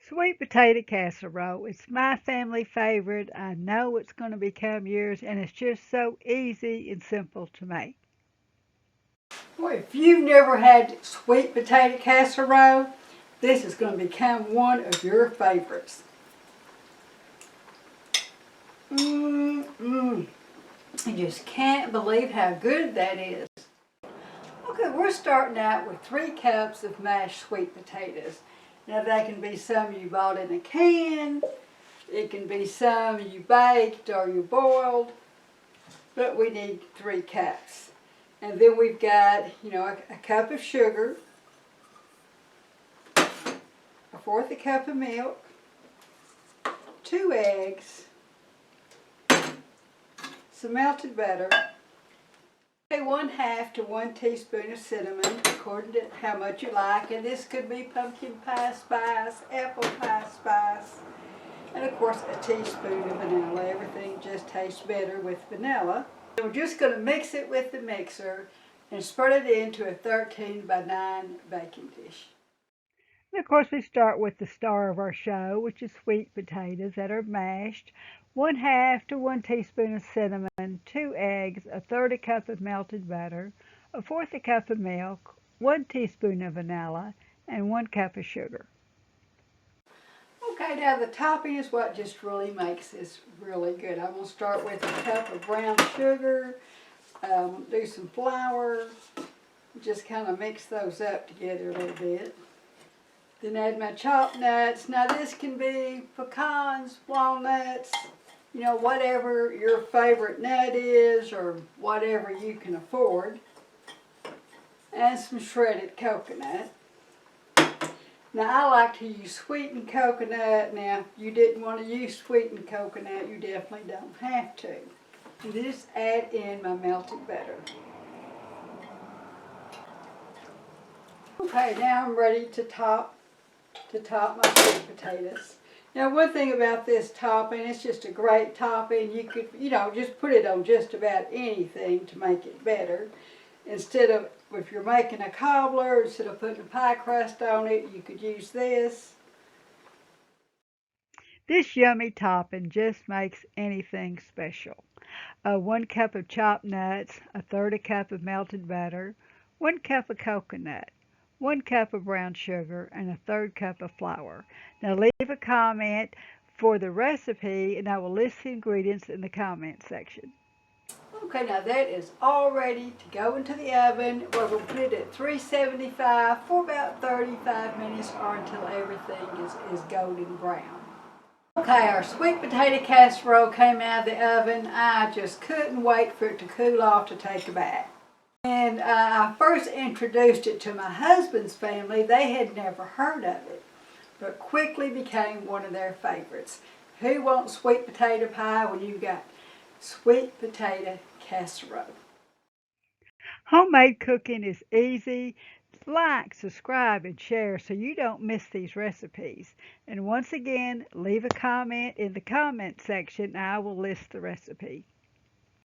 Sweet potato casserole. It's my family favorite. I know it's going to become yours, and it's just so easy and simple to make. Well, if you've never had sweet potato casserole, this is going to become one of your favorites. Mmm. You just can't believe how good that is. Okay, we're starting out with 3 cups of mashed sweet potatoes. Now they can be some you bought in a can, it can be some you baked or you boiled, but we need 3 cups. And then we've got, a cup of sugar, 1/4 cup of milk, 2 eggs, some melted butter, 1/2 to 1 teaspoon of cinnamon, according to how much you like. And this could be pumpkin pie spice, apple pie spice, and of course a teaspoon of vanilla. Everything just tastes better with vanilla. And we're just going to mix it with the mixer and spread it into a 13 by 9 baking dish. And of course, we start with the star of our show, which is sweet potatoes that are mashed. 1/2 to 1 teaspoon of cinnamon, 2 eggs, 1/3 cup of melted butter, 1/4 cup of milk, 1 teaspoon of vanilla, and 1 cup of sugar. Okay, now the topping is what just really makes this really good. I'm going to start with a cup of brown sugar, do some flour, just kind of mix those up together a little bit. Then add my chopped nuts. Now this can be pecans, walnuts, whatever your favorite nut is or whatever you can afford. And some shredded coconut. Now I like to use sweetened coconut. Now if you didn't want to use sweetened coconut, you definitely don't have to. And just add in my melted butter. Okay, now I'm ready to top my sweet potatoes. Now one thing about this topping, it's just a great topping. You could, just put it on just about anything to make it better. Instead of, if you're making a cobbler, instead of putting a pie crust on it, you could use this. This yummy topping just makes anything special. 1 cup of chopped nuts, 1/3 cup of melted butter, 1 cup of coconut, 1 cup of brown sugar, and 1/3 cup of flour. Now leave a comment for the recipe and I will list the ingredients in the comment section. Okay, now that is all ready to go into the oven. We're going to put it at 375 for about 35 minutes or until everything is golden brown. Okay, our sweet potato casserole came out of the oven. I just couldn't wait for it to cool off to take a bite. And I first introduced it to my husband's family. They had never heard of it, but quickly became one of their favorites. Who wants sweet potato pie when you've got sweet potato casserole? Homemade cooking is easy. Like, subscribe, and share so you don't miss these recipes. And once again, leave a comment in the comment section and I will list the recipe.